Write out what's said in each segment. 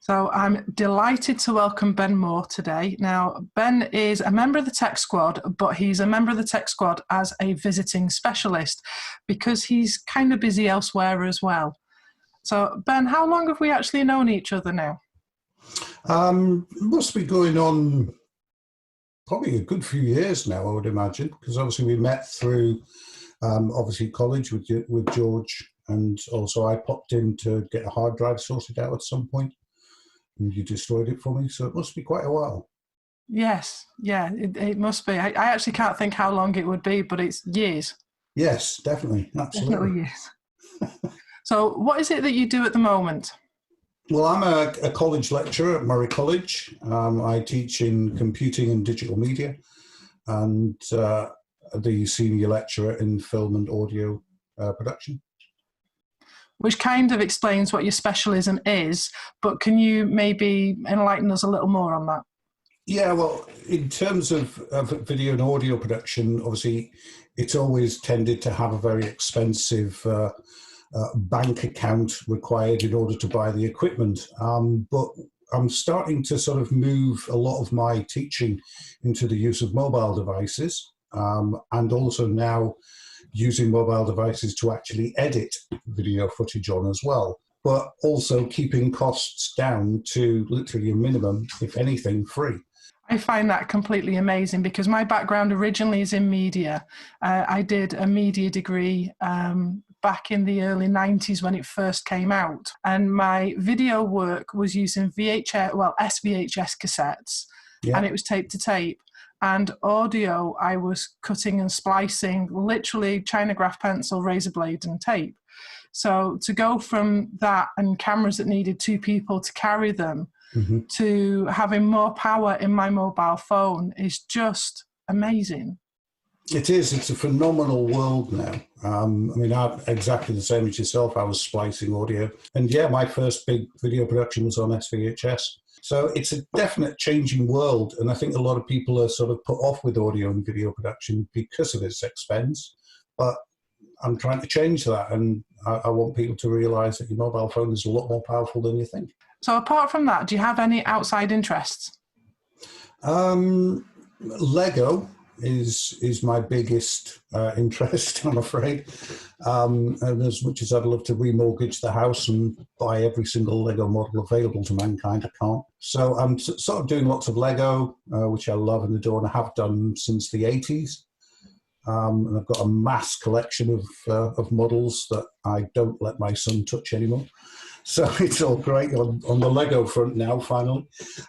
So I'm delighted to welcome Ben Moore today. Now, Ben is a member of the Tech Squad, but he's a member of the Tech Squad as a visiting specialist because he's kind of busy elsewhere as well. So, Ben, how long have we actually known each other now? Must be going on probably a good few years now, I would imagine, because obviously we met through obviously college with George, and also I popped in to get a hard drive sorted out at some point, and you destroyed it for me, so it must be quite a while. Yes, yeah, it must be. I actually can't think how long it would be, but it's years. Yes, definitely, absolutely. Definitely years. So what is it that you do at the moment? Well, I'm a college lecturer at Murray College. I teach in computing and digital media, and the senior lecturer in film and audio production. Which kind of explains what your specialism is, but can you maybe enlighten us a little more on that? Yeah, well, in terms of video and audio production, obviously, it's always tended to have a very expensive bank account required in order to buy the equipment. But I'm starting to sort of move a lot of my teaching into the use of mobile devices, and also now using mobile devices to actually edit video footage on as well, but also keeping costs down to literally a minimum, if anything, free. I find that completely amazing because my background originally is in media. I did a media degree back in the early 90s when it first came out. And my video work was using SVHS cassettes, Yeah. and it was tape to tape. And audio, I was cutting and splicing, literally China graph pencil, razor blade and tape. So to go from that and cameras that needed two people to carry them to having more power in my mobile phone is just amazing. It is. It's a phenomenal world now. I mean, I'm exactly the same as yourself. I was splicing audio. And yeah, my first big video production was on SVHS. So it's a definite changing world. And I think a lot of people are sort of put off with audio and video production because of its expense. But I'm trying to change that. And I want people to realize that your mobile phone is a lot more powerful than you think. So apart from that, do you have any outside interests? Lego is my biggest interest, I'm afraid. And as much as I'd love to remortgage the house and buy every single Lego model available to mankind, I can't. So I'm sort of doing lots of Lego, which I love and adore, and I have done since the 80s. And I've got a mass collection of models that I don't let my son touch anymore. So it's all great on the Lego front now, finally.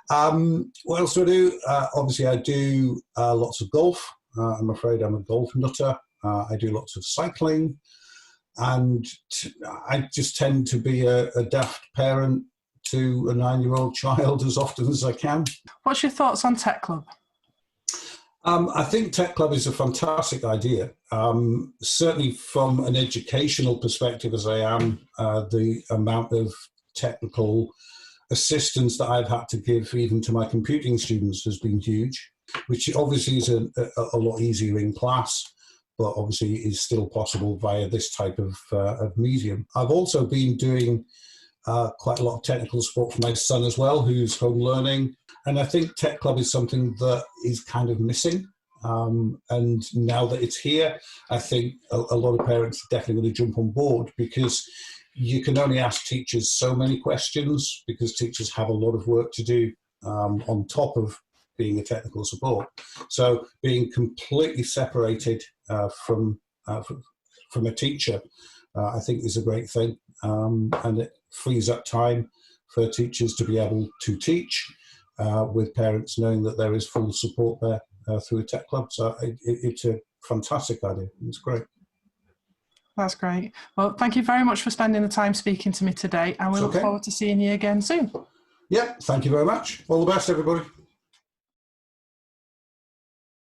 What else do I do? Obviously, I do lots of golf. I'm afraid I'm a golf nutter. I do lots of cycling. And I just tend to be a daft parent to a 9-year-old child as often as I can. What's your thoughts on Tech Club? I think Tech Club is a fantastic idea. Certainly from an educational perspective, as I am, the amount of technical assistance that I've had to give even to my computing students has been huge, which obviously is a lot easier in class, but obviously is still possible via this type of medium. I've also been doing quite a lot of technical support for my son as well, who's home learning. And I think Tech Club is something that is kind of missing. And now that it's here, I think a lot of parents are definitely going to jump on board, because you can only ask teachers so many questions, because teachers have a lot of work to do on top of being a technical support. So being completely separated from a teacher, I think is a great thing. And it frees up time for teachers to be able to teach, with parents knowing that there is full support there through a Tech Club. So it's a fantastic idea. It's great. That's great. Well, thank you very much for spending the time speaking to me today, and we look forward to seeing you again soon. Yeah, thank you very much. All the best, everybody.